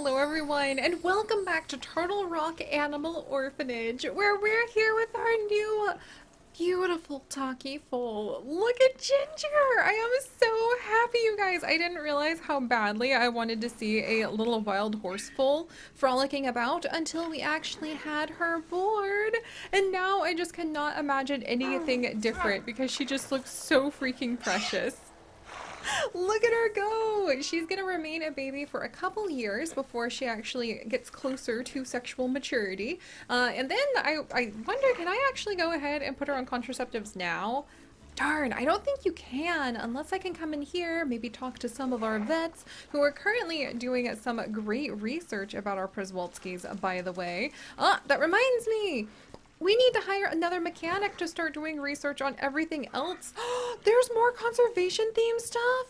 Hello everyone, and welcome back to Turtlerock Animal Orphanage, where we're here with our new beautiful talkie foal. Look at Ginger! I am so happy, you guys. I didn't realize how badly I wanted to see a little wild horse foal frolicking about until we actually had her board. And now I just cannot imagine anything different because she just looks so freaking precious. Look at her go! She's gonna remain a baby for a couple years before she actually gets closer to sexual maturity. And then I wonder, can I actually go ahead and put her on contraceptives now? Darn, I don't think you can unless I can come in here, maybe talk to some of our vets who are currently doing some great research about our Przewalskis, by the way. That reminds me! We need to hire another mechanic to start doing research on everything else. There's more conservation theme stuff.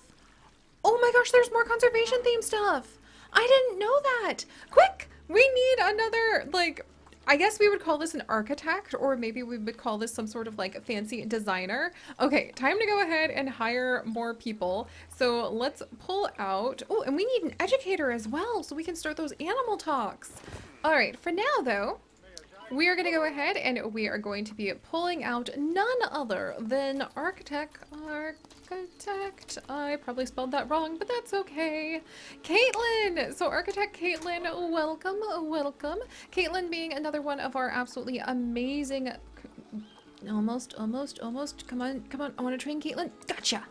Oh my gosh, there's more conservation theme stuff. I didn't know that. Quick, we need another, like, I guess we would call this an architect, or maybe we would call this some sort of like fancy designer. Okay, time to go ahead and hire more people. So let's pull out, oh, and we need an educator as well so we can start those animal talks. All right, for now though, we are going to go ahead and we are going to be pulling out none other than Architect, I probably spelled that wrong, but that's okay. Caitlin! So Architect Caitlin, welcome, welcome. Caitlin being another one of our absolutely amazing, almost, come on, I want to train Caitlin, gotcha!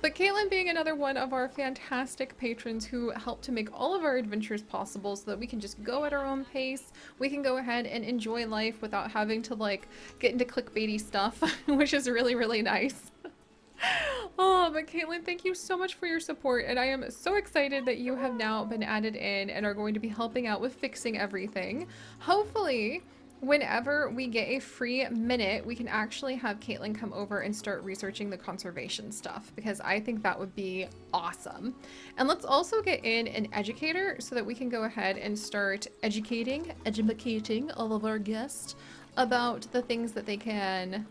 But Caitlin being another one of our fantastic patrons who help to make all of our adventures possible so that we can just go at our own pace. We can go ahead and enjoy life without having to like get into clickbaity stuff, which is really, really nice. Oh, but Caitlin, thank you so much for your support, and I am so excited that you have now been added in and are going to be helping out with fixing everything. Hopefully, whenever we get a free minute, we can actually have Caitlin come over and start researching the conservation stuff, because I think that would be awesome. And let's also get in an educator so that we can go ahead and start educating all of our guests about the things that they can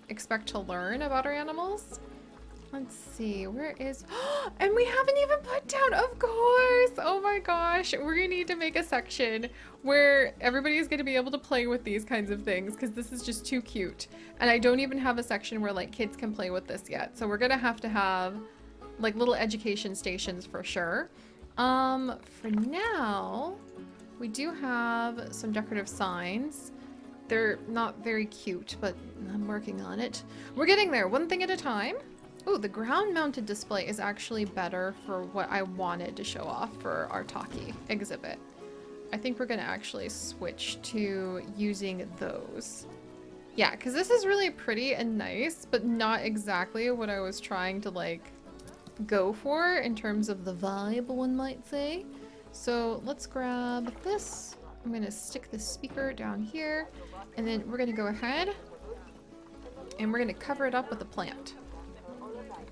expect to learn about our animals. Let's see, where is, and we haven't even put down, of course, oh my gosh, we're gonna need to make a section where everybody's gonna be able to play with these kinds of things, because this is just too cute. And I don't even have a section where like kids can play with this yet, so we're gonna have like little education stations for sure. For now, we do have some decorative signs. They're not very cute, but I'm working on it. We're getting there, one thing at a time. Oh, the ground-mounted display is actually better for what I wanted to show off for our talkie exhibit. I think we're gonna actually switch to using those. Yeah, because this is really pretty and nice, but not exactly what I was trying to like go for in terms of the vibe, one might say. So let's grab this. I'm gonna stick this speaker down here, and then we're gonna go ahead and we're gonna cover it up with a plant.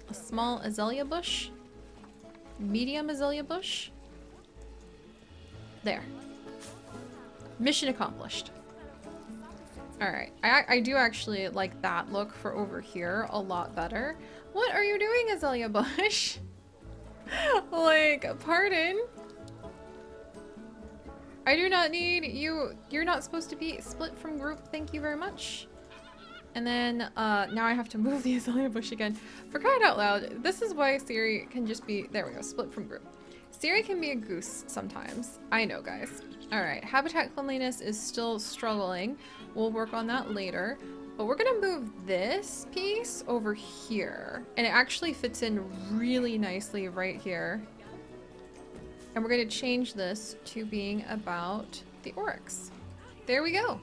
A small azalea bush, medium azalea bush. There. Mission accomplished. Alright, I do actually like that look for over here a lot better. What are you doing, azalea bush? Like, pardon? I do not need you. You're not supposed to be split from group. Thank you very much. And then, now I have to move the azalea bush again. For crying out loud, this is why Seri can just be, there we go, split from group. Seri can be a goose sometimes. I know, guys. Alright, habitat cleanliness is still struggling. We'll work on that later. But we're gonna move this piece over here. And it actually fits in really nicely right here. And we're gonna change this to being about the oryx. There we go.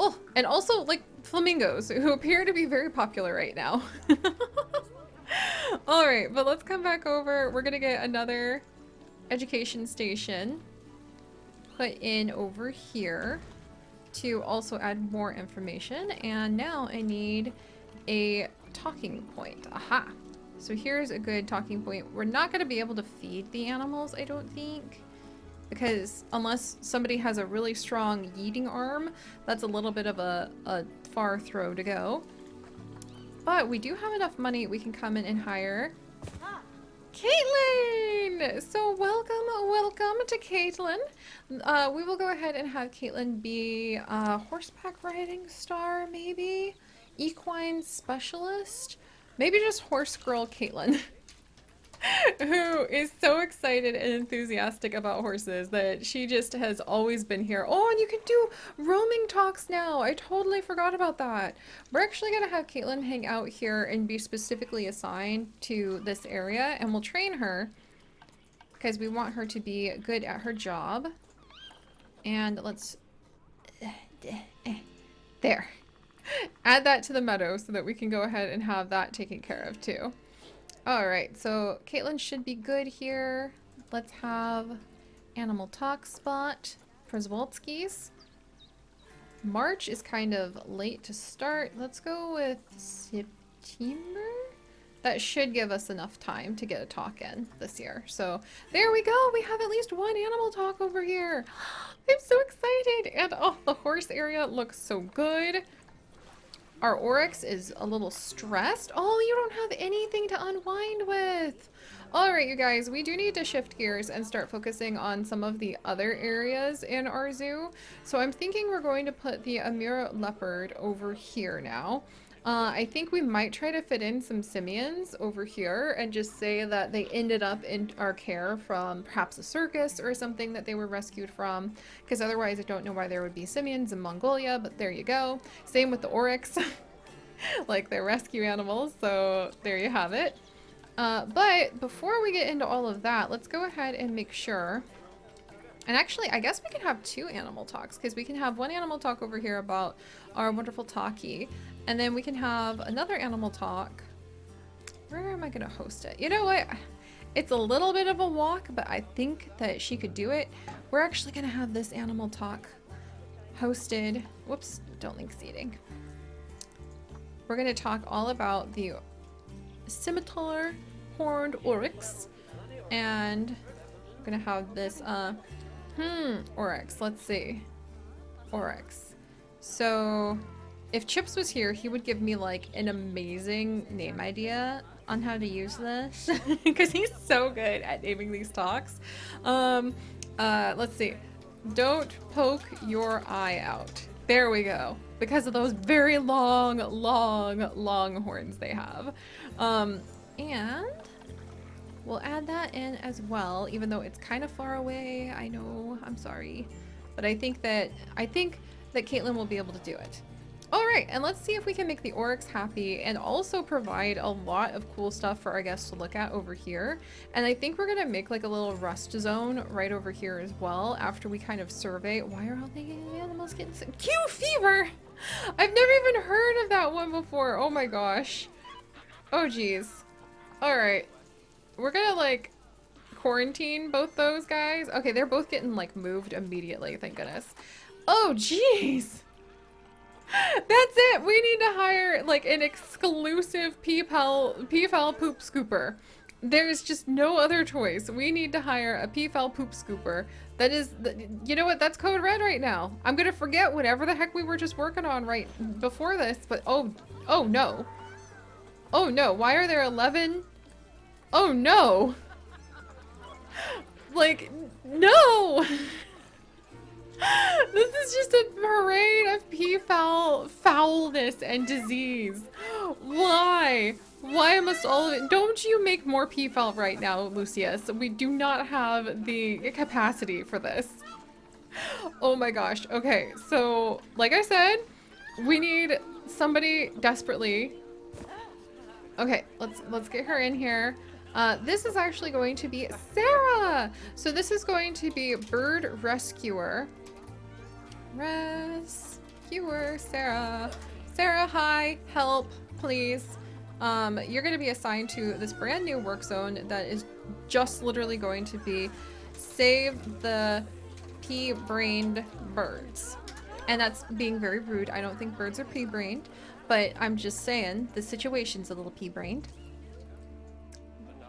Oh, and also, like, flamingos, who appear to be very popular right now. Alright, but let's come back over. We're gonna get another education station put in over here to also add more information. And now I need a talking point. Aha! So here's a good talking point. We're not gonna be able to feed the animals, I don't think. Because unless somebody has a really strong eating arm, that's a little bit of a far throw to go. But we do have enough money, we can come in and hire Caitlin! Caitlin! So welcome to Caitlin. We will go ahead and have Caitlin be a horseback riding star, maybe? Equine specialist? Maybe just horse girl Caitlin. Who is so excited and enthusiastic about horses that she just has always been here. Oh, and you can do roaming talks now. I totally forgot about that. We're actually going to have Caitlin hang out here and be specifically assigned to this area, and we'll train her because we want her to be good at her job. And let's... There. Add that to the meadow so that we can go ahead and have that taken care of too. Alright, so Caitlin should be good here. Let's have animal talk spot for Zwolski's. March is kind of late to start. Let's go with September. That should give us enough time to get a talk in this year. So there we go. We have at least one animal talk over here. I'm so excited. And oh, the horse area looks so good. Our oryx is a little stressed. Oh, you don't have anything to unwind with. All right, you guys, we do need to shift gears and start focusing on some of the other areas in our zoo. So I'm thinking we're going to put the Amur leopard over here now. I think we might try to fit in some simians over here and just say that they ended up in our care from perhaps a circus or something that they were rescued from, because otherwise I don't know why there would be simians in Mongolia, but there you go. Same with the oryx, like they're rescue animals, so there you have it. But before we get into all of that, let's go ahead and make sure. And actually, I guess we can have two animal talks, because we can have one animal talk over here about our wonderful talkie, and then we can have another animal talk. Where am I going to host it? You know what? It's a little bit of a walk, but I think that she could do it. We're actually going to have this animal talk hosted. Whoops, don't link seating. We're going to talk all about the scimitar-horned oryx, and we're going to have this, oryx. Let's see. Oryx. So if Chips was here, he would give me like an amazing name idea on how to use this because he's so good at naming these talks. Let's see. Don't poke your eye out. There we go. Because of those very long horns they have. And we'll add that in as well, even though it's kind of far away. I know, I'm sorry. But I think that Caitlin will be able to do it. All right, and let's see if we can make the oryx happy and also provide a lot of cool stuff for our guests to look at over here. And I think we're gonna make like a little rest zone right over here as well after we kind of survey. Why are all the animals getting sick? Q fever! I've never even heard of that one before. Oh my gosh. Oh geez. All right, we're gonna like quarantine both those guys. Okay, they're both getting like moved immediately, thank goodness. Oh geez. That's it. We need to hire like an exclusive Peafowl poop scooper. There's just no other choice. We need to hire a Peafowl poop scooper. That is, you know what? That's code red right now. I'm gonna forget whatever the heck we were just working on right before this. But oh no. Oh no. Why are there 11? Oh no. Like no. This is just a parade of peafowl foulness and disease. Why? Why must all of it? Don't you make more peafowl right now, Lucius? We do not have the capacity for this. Oh my gosh. Okay, so like I said, we need somebody desperately. Okay, let's get her in here. This is actually going to be Sarah. So this is going to be bird rescuer. Sarah. Sarah, hi, help, please. You're going to be assigned to this brand new work zone that is just literally going to be save the pea-brained birds. And that's being very rude. I don't think birds are pea-brained, but I'm just saying the situation's a little pea-brained.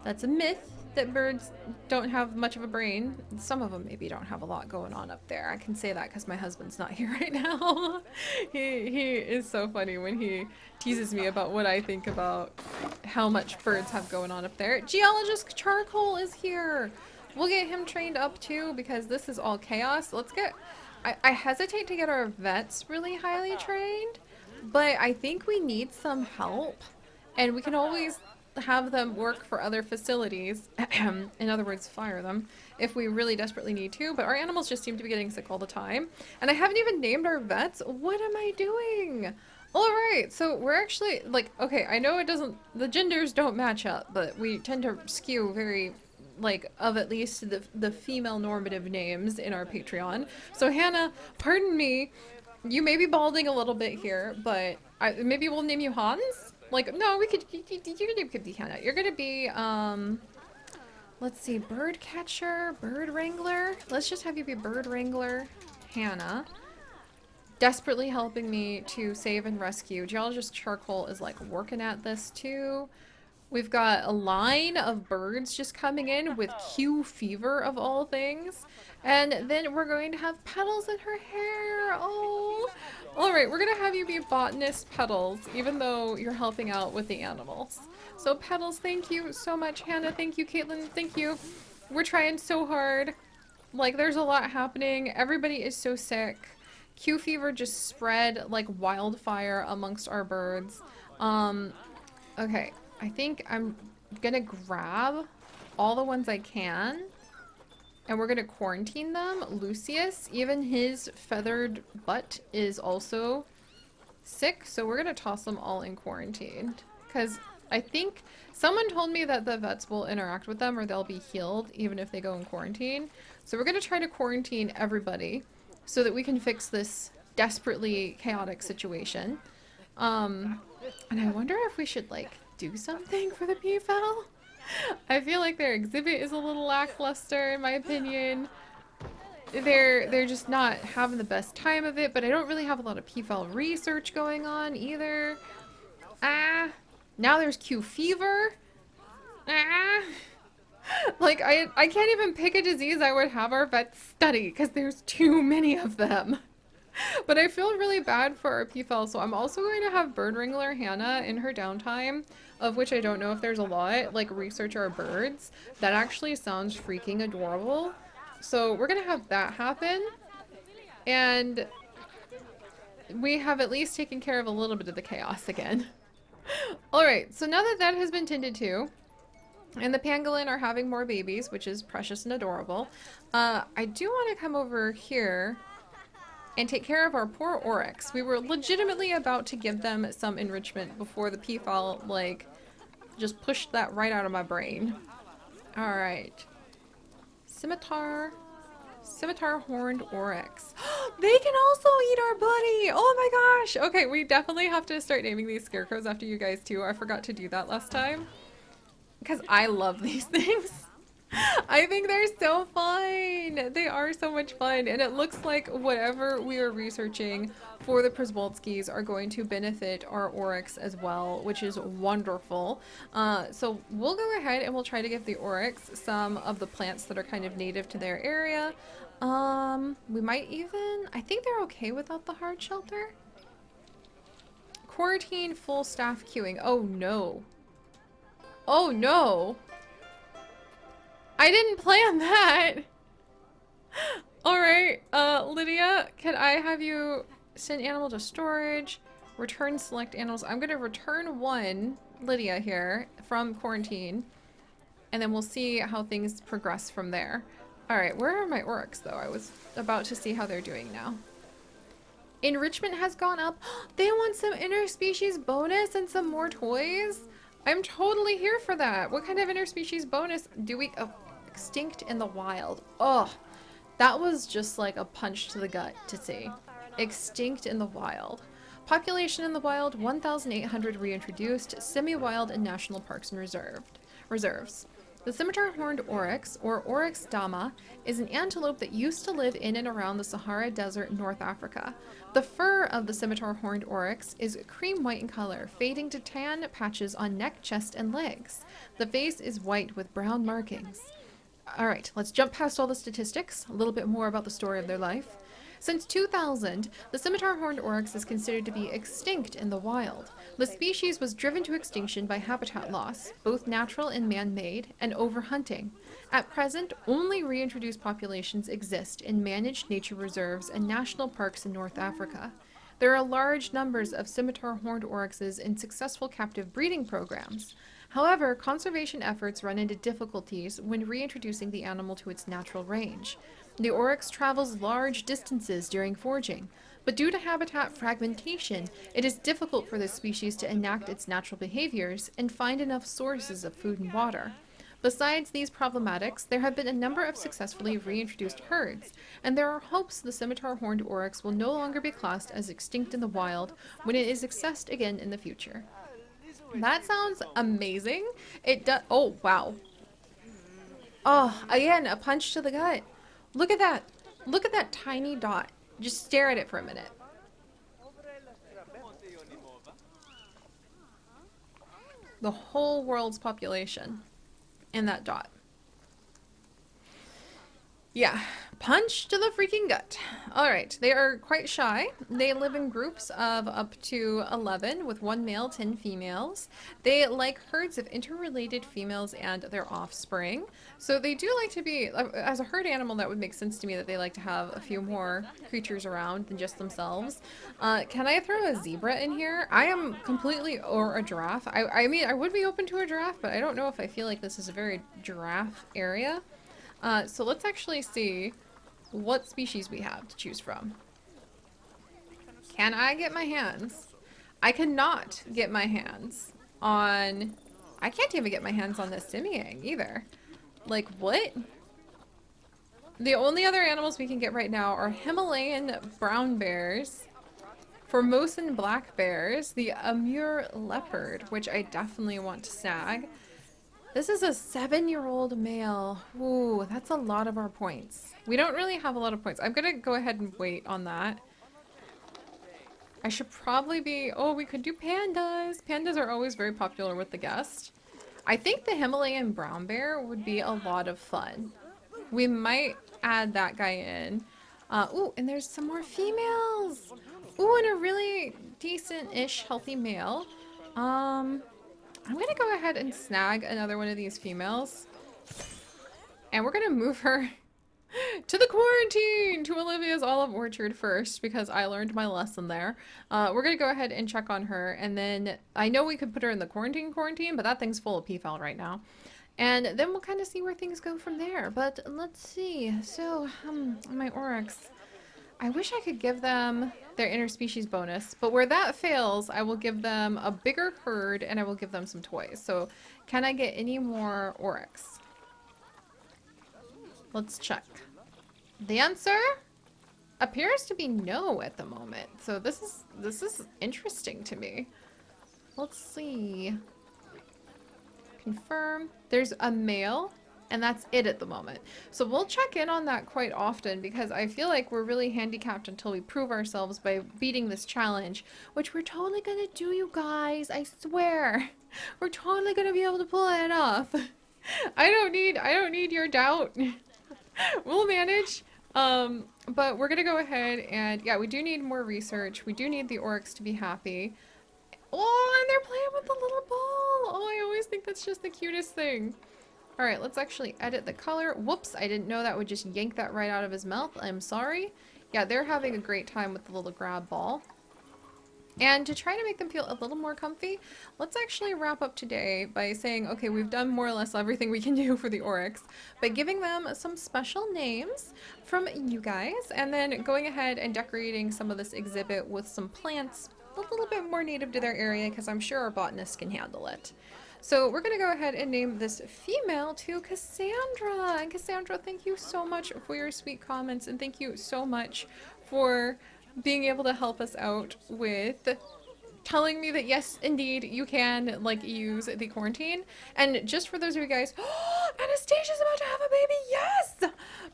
That's a myth. that birds don't have much of a brain. Some of them maybe don't have a lot going on up there. I can say that because my husband's not here right now. He is so funny when he teases me about what I think about how much birds have going on up there. Geologist Charcoal is here. We'll get him trained up too because this is all chaos. Let's get... I hesitate to get our vets really highly trained, but I think we need some help. And we can always have them work for other facilities, in other words, fire them, if we really desperately need to, but our animals just seem to be getting sick all the time. And I haven't even named our vets. What am I doing? Alright, so we're actually, like, okay, I know it doesn't, the genders don't match up, but we tend to skew very, like, of at least the female normative names in our Patreon. So Hannah, pardon me, you may be balding a little bit here, but maybe we'll name you Hans? Like, no, we could, your name could be Hannah. You're gonna be, let's see, bird catcher, bird wrangler. Let's just have you be bird wrangler, Hannah. Desperately helping me to save and rescue. Geologist Charcoal is like working at this too. We've got a line of birds just coming in with Q fever of all things. And then we're going to have Petals in her hair. Oh, all right. We're going to have you be botanist Petals, even though you're helping out with the animals. So Petals, thank you so much. Hannah, thank you. Caitlin, thank you. We're trying so hard. Like, there's a lot happening. Everybody is so sick. Q fever just spread like wildfire amongst our birds. Okay. I think I'm gonna grab all the ones I can and we're gonna quarantine them. Lucius, even his feathered butt is also sick, so we're gonna toss them all in quarantine. Because I think someone told me that the vets will interact with them or they'll be healed even if they go in quarantine. So we're gonna try to quarantine everybody so that we can fix this desperately chaotic situation. And I wonder if we should like do something for the Peafowl. I feel like their exhibit is a little lackluster in my opinion. They're just not having the best time of it, but I don't really have a lot of Peafowl research going on either. Now there's Q fever. Like I can't even pick a disease I would have our vets study because there's too many of them. But I feel really bad for our Peafowl, so I'm also going to have Bird Wrangler Hannah in her downtime, of which I don't know if there's a lot, like research our birds. That actually sounds freaking adorable. So we're gonna have that happen. And we have at least taken care of a little bit of the chaos again. Alright, so now that that has been tended to, and the pangolin are having more babies, which is precious and adorable, I do want to come over here and take care of our poor oryx. We were legitimately about to give them some enrichment before the Peafowl, like, just pushed that right out of my brain. Alright. Scimitar-horned oryx. They can also eat our buddy! Oh my gosh! Okay, we definitely have to start naming these scarecrows after you guys too. I forgot to do that last time. Because I love these things. I think they're so fun. They are so much fun. And it looks like whatever we are researching for the Przewalskis are going to benefit our oryx as well, which is wonderful. So we'll go ahead and we'll try to give the oryx some of the plants that are kind of native to their area. We might even, I think they're okay without the hard shelter. Quarantine full staff queuing. Oh no. Oh no. I didn't plan that. Alright, Lydia, can I have you send animal to storage, return select animals? I'm gonna return one, Lydia here, from quarantine, and then we'll see how things progress from there. Alright, where are my oryx though? I was about to see how they're doing now. Enrichment has gone up. They want some interspecies bonus and some more toys? I'm totally here for that. What kind of interspecies bonus do we... Oh, extinct in the wild. Oh, that was just like a punch to the gut to see. Extinct in the wild. Population in the wild, 1,800 reintroduced, semi-wild and national parks and reserves. The scimitar-horned oryx, or Oryx dama, is an antelope that used to live in and around the Sahara Desert in North Africa. The fur of the scimitar-horned oryx is cream white in color, fading to tan patches on neck, chest, and legs. The face is white with brown markings. Alright, let's jump past all the statistics, a little bit more about the story of their life. Since 2000, the scimitar-horned oryx is considered to be extinct in the wild. The species was driven to extinction by habitat loss, both natural and man-made, and overhunting. At present, only reintroduced populations exist in managed nature reserves and national parks in North Africa. There are large numbers of scimitar-horned oryxes in successful captive breeding programs. However, conservation efforts run into difficulties when reintroducing the animal to its natural range. The oryx travels large distances during foraging, but due to habitat fragmentation, it is difficult for this species to enact its natural behaviors and find enough sources of food and water. Besides these problematics, there have been a number of successfully reintroduced herds, and there are hopes the scimitar-horned oryx will no longer be classed as extinct in the wild when it is accessed again in the future. That sounds amazing. It does. Oh, wow. Oh, again, a punch to the gut. Look at that. Look at that tiny dot. Just stare at it for a minute. The whole world's population in that dot. Yeah, punch to the freaking gut. Alright, they are quite shy. They live in groups of up to 11 with 1 male, 10 females. They like herds of interrelated females and their offspring. So they do like to be, as a herd animal, that would make sense to me that they like to have a few more creatures around than just themselves. Can I throw a zebra in here? I am completely, or a giraffe. I mean, I would be open to a giraffe, but I don't know if I feel like this is a very giraffe area. So let's actually see what species we have to choose from. Can I get my hands? I cannot get my hands on... I can't even get my hands on this simiang either. Like, what? The only other animals we can get right now are Himalayan brown bears, Formosan black bears, the Amur leopard, which I definitely want to snag. This is a 7-year-old male. Ooh, that's a lot of our points. We don't really have a lot of points. I'm gonna go ahead and wait on that. I should probably be... Oh, we could do pandas. Pandas are always very popular with the guest. I think the Himalayan brown bear would be a lot of fun. We might add that guy in. Ooh, and there's some more females. Ooh, and a really decent-ish healthy male. I'm gonna go ahead and snag another one of these females. And we're gonna move her to the quarantine, to Olivia's olive orchard first, because I learned my lesson there. We're gonna go ahead and check on her, and then I know we could put her in the quarantine, but that thing's full of peafowl right now. And then we'll kind of see where things go from there. But let's see. So, my oryx. I wish I could give them their interspecies bonus, but where that fails, I will give them a bigger herd and I will give them some toys. So, can I get any more oryx? Let's check. The answer appears to be no at the moment. So this is interesting to me. Let's see. Confirm. There's a male, and that's it at the moment. So we'll check in on that quite often because I feel like we're really handicapped until we prove ourselves by beating this challenge, which we're totally gonna do, you guys. I swear. We're totally gonna be able to pull it off. I don't need your doubt. We'll manage. But we're gonna go ahead and yeah, we do need more research. We do need the oryx to be happy. Oh, and they're playing with the little ball. Oh, I always think that's just the cutest thing. All right, let's actually edit the color. Whoops, I didn't know that would just yank that right out of his mouth. I'm sorry. Yeah, they're having a great time with the little grab ball. And to try to make them feel a little more comfy, let's actually wrap up today by saying, okay, we've done more or less everything we can do for the oryx, by giving them some special names from you guys, and then going ahead and decorating some of this exhibit with some plants a little bit more native to their area, because I'm sure our botanists can handle it. So we're going to go ahead and name this female to Cassandra. And Cassandra, thank you so much for your sweet comments, and thank you so much for being able to help us out with telling me that yes, indeed, you can like use the quarantine. And just for those of you guys, Anastasia's about to have a baby. Yes.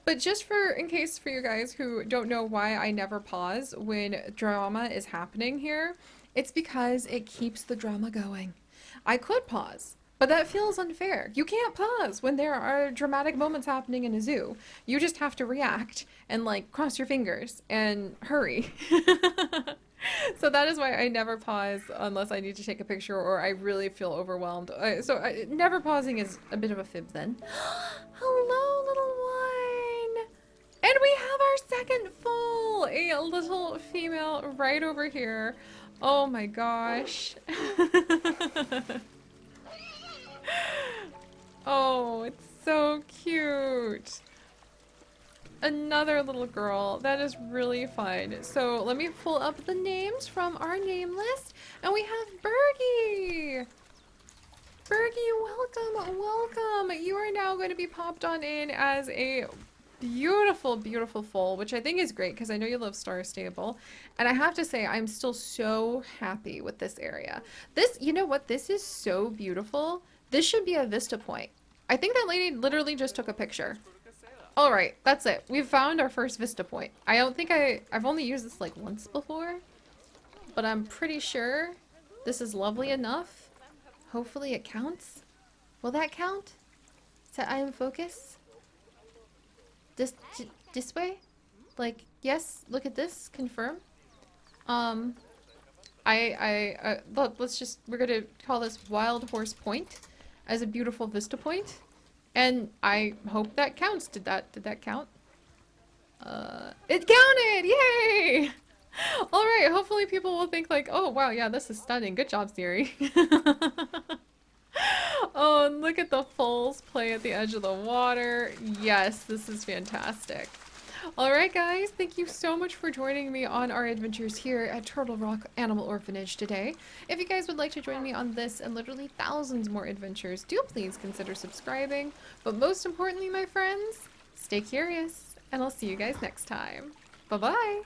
But just for in case for you guys who don't know why I never pause when drama is happening here, it's because it keeps the drama going. I could pause, but that feels unfair. You can't pause when there are dramatic moments happening in a zoo. You just have to react and like cross your fingers and hurry. So that is why I never pause unless I need to take a picture or I really feel overwhelmed. Never pausing is a bit of a fib then. Hello, little one! And we have our second foal! A little female right over here. Oh my gosh. Oh, it's so cute. Another little girl. That is really fun. So let me pull up the names from our name list. And we have Bergie. Bergie, welcome, welcome. You are now going to be popped on in as a beautiful, beautiful foal, which I think is great because I know you love Star Stable. And I have to say, I'm still so happy with this area. This, you know what? This is so beautiful. This should be a vista point. I think that lady literally just took a picture. All right, that's it. We've found our first vista point. I don't think I've only used this like once before, but I'm pretty sure this is lovely enough. Hopefully it counts. Will that count? Set I am focus? This way? Like, yes, look at this, confirm. Look, we're gonna call this Wild Horse Point as a beautiful vista point. And I hope that counts. Did that count? It counted! Yay! Alright, hopefully people will think like, oh wow, yeah, this is stunning. Good job, Seri. Oh, and look at the foals play at the edge of the water. Yes, this is fantastic. Alright guys, thank you so much for joining me on our adventures here at Turtlerock Animal Orphanage today. If you guys would like to join me on this and literally thousands more adventures, do please consider subscribing. But most importantly, my friends, stay curious, and I'll see you guys next time. Bye-bye!